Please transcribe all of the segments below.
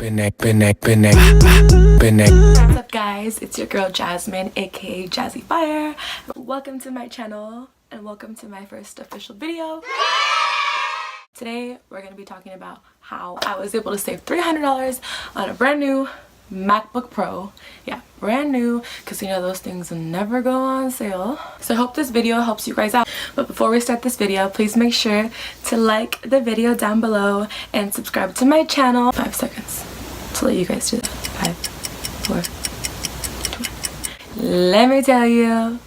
What's up guys, it's your girl Jazmin, aka Jazzyfire. Welcome to my channel and welcome to my first official video. Today we're going to be talking about how I was able to save $300 on a brand new MacBook Pro. Yeah, brand new, because you know those things never go on sale. So I hope this video helps you guys out. But before we start this video, please make sure to like the video down below and subscribe to my channel. 5 seconds to let you guys do that. 5, 4, 2. Let me tell you,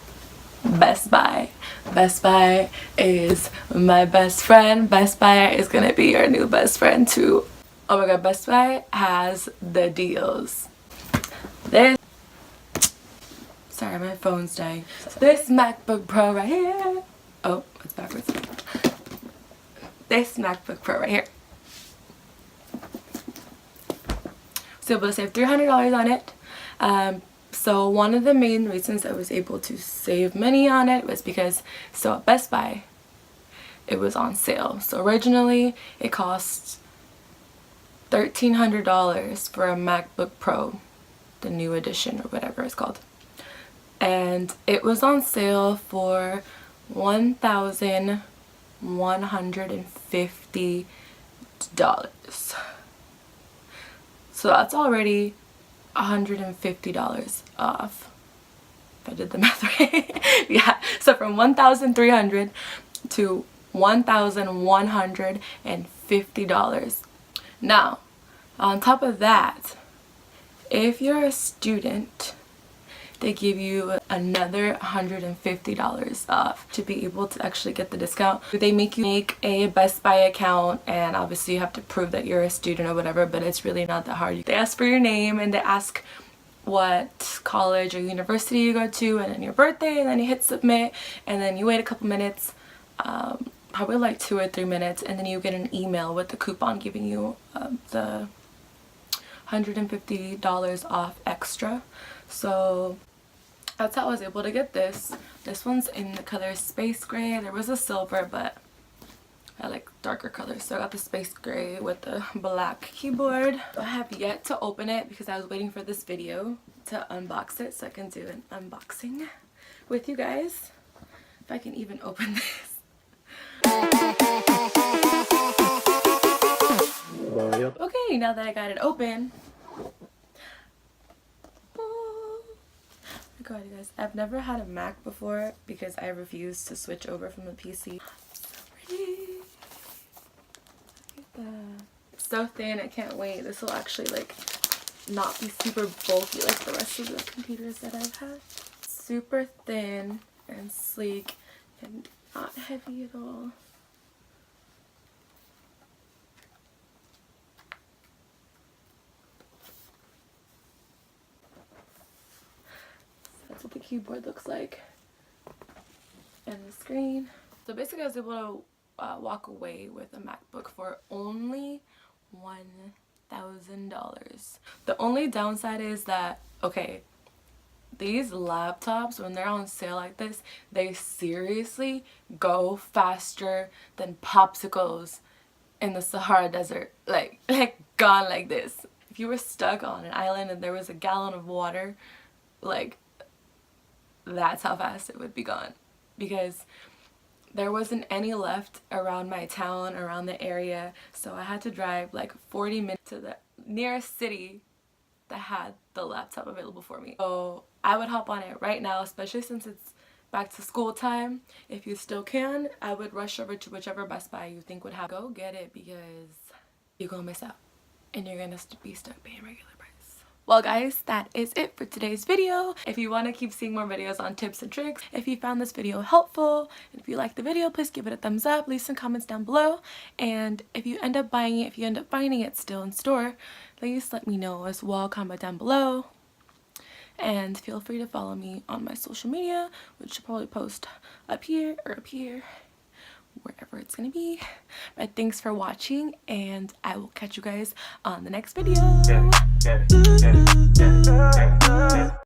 Best Buy. Best Buy is my best friend. Best Buy is gonna be your new best friend too. Oh my god, Best Buy has the deals. Sorry, my phone's dying. This MacBook Pro right here. Oh, it's backwards. This MacBook Pro right here. So able to save $300 on it. So one of the main reasons I was able to save money on it was because, so at Best Buy, it was on sale. So originally it cost $1,300 for a MacBook Pro, the new edition or whatever it's called. And it was on sale for $1,150. So that's already $150 off, if I did the math right. Yeah, so from $1,300 to $1,150. Now, on top of that, if you're a student, they give you another $150 off to be able to actually get the discount. They make you make a Best Buy account, and obviously you have to prove that you're a student or whatever, but it's really not that hard. They ask for your name and they ask what college or university you go to and then your birthday, and then you hit submit, and then you wait a couple minutes, probably like 2 or 3 minutes, and then you get an email with the coupon giving you the $150 off extra. So that's how I was able to get this. This one's in the color space gray. There was a silver, but I like darker colors, so I got the space gray with the black keyboard. I have yet to open it because I was waiting for this video to unbox it so I can do an unboxing with you guys. If I can even open this. Okay, now that I got it open. Oh my god, you guys, I've never had a Mac before because I refused to switch over from a PC. So pretty. Look at that. It's so thin, I can't wait. This will actually like not be super bulky like the rest of the computers that I've had. Super thin and sleek and not heavy at all. That's what the keyboard looks like and the screen. So basically I was able to walk away with a MacBook for only $1,000. The only downside is that, okay, these laptops, when they're on sale like this, they seriously go faster than popsicles in the Sahara Desert. Like gone like this. If you were stuck on an island and there was a gallon of water, like, that's how fast it would be gone. Because there wasn't any left around my town, around the area, so I had to drive like 40 minutes to the nearest city that had the laptop available for me. So I would hop on it right now, especially since it's back to school time. If you still can, I would rush over to whichever Best Buy you think would have. Go get it because you're gonna miss out and you're gonna be stuck paying regular price. Well guys, that is it for today's video. If you want to keep seeing more videos on tips and tricks, if you found this video helpful, and if you liked the video, please give it a thumbs up, leave some comments down below, and if you end up buying it, if you end up finding it still in store, please let me know as well, comment down below, and feel free to follow me on my social media, which I'll probably post up here or up here, wherever it's gonna be. But thanks for watching, and I will catch you guys on the next video.